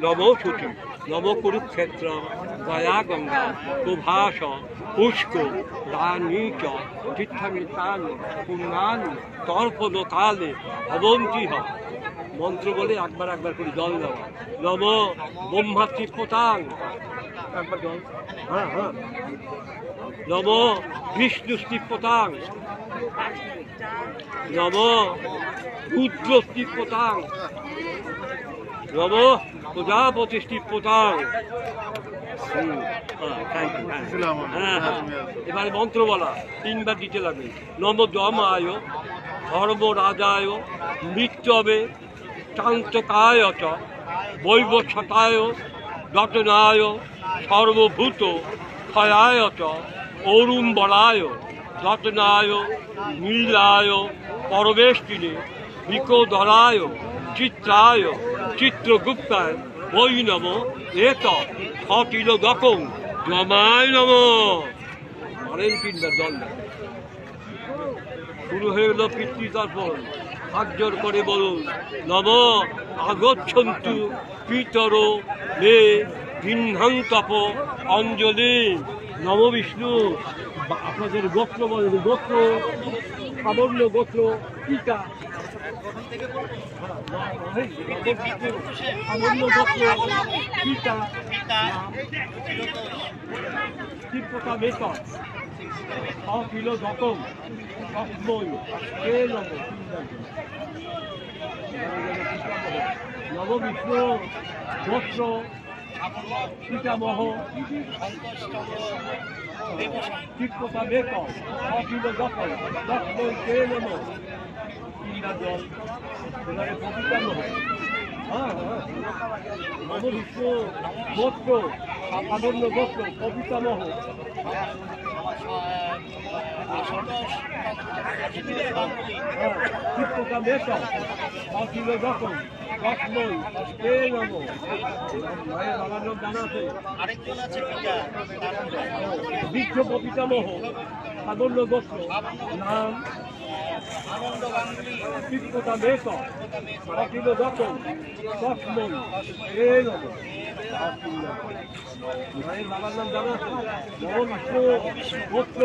নমো শুচি নম কুরুক্ষেত্র গয়া গঙ্গা প্রভাস পুষ্ক রানী চ তীর্থামিতানি পুণ্যানি তর্পণ কালে ভবন্তি হ। মন্ত্র বলে একবার করে জল দেওয়া। নম ব্রহ্মাত্রি পোতাং, একবার জল। হ্যাঁ হ্যাঁ। নম বিষ্ণুস্তি পোতাং, নম রুদ্রস্তি পোতাং, নম প্রজাপতিষ্টি পোতাং। এবারে মন্ত্র বলা 3 বার দিতে লাগবে। নম যমায় ধর্মরাজায় মৃত্যবে চান্তকায় চ বৈবস্বতায় রতনায় সর্বভূত ক্ষয়ায় চ অরুণ বলায় রতনায় নীলায় পরবেষ্টিনে বিকোধরায় চিত্রায় চিত্রগুপ্তায় বৈ নম এত সতিলদকং জমায় নম। মারেন 3 বার জল দেয়। শুরু হয়ে গেল পিতৃতর্পণ। হাত জোর করে বলুন নম আগচ্ছন্তু পিতর রে ভিন্নাং তপ অঞ্জলি। নম বিষ্ণু। আপনাদের গোত্র বলেন, গোত্র সাবর্ণ গোত্র পিতা, সাবর্ণ গোত্র পিতা তীব্রতা বেতন অখিল দতম তস্মৈ হে নম। নব বিষ্ণু গোত্র পিতামহ তীব্রতা বেতন অখিল দতম তস্মৈ হে নম। জল এবারে পিতামহ। হ্যাঁ হ্যাঁ। নব বিষ্ণু গোত্র সাবর্ণ গোত্র পিতামহ চিত্ততা বেতন অখিল দতম তস্মৈ হে নম। মায়ের বাবার নাম জানা আছে? আরেকজন আছে বৃক্ষ পিতামহ সাবর্ণ গোত্র নাম চিত্ততা বেতন অখিল দতম তস্মৈ হে নম। মায়ের বাবার নাম জানা আছে? নব বিষ্ণু গোত্র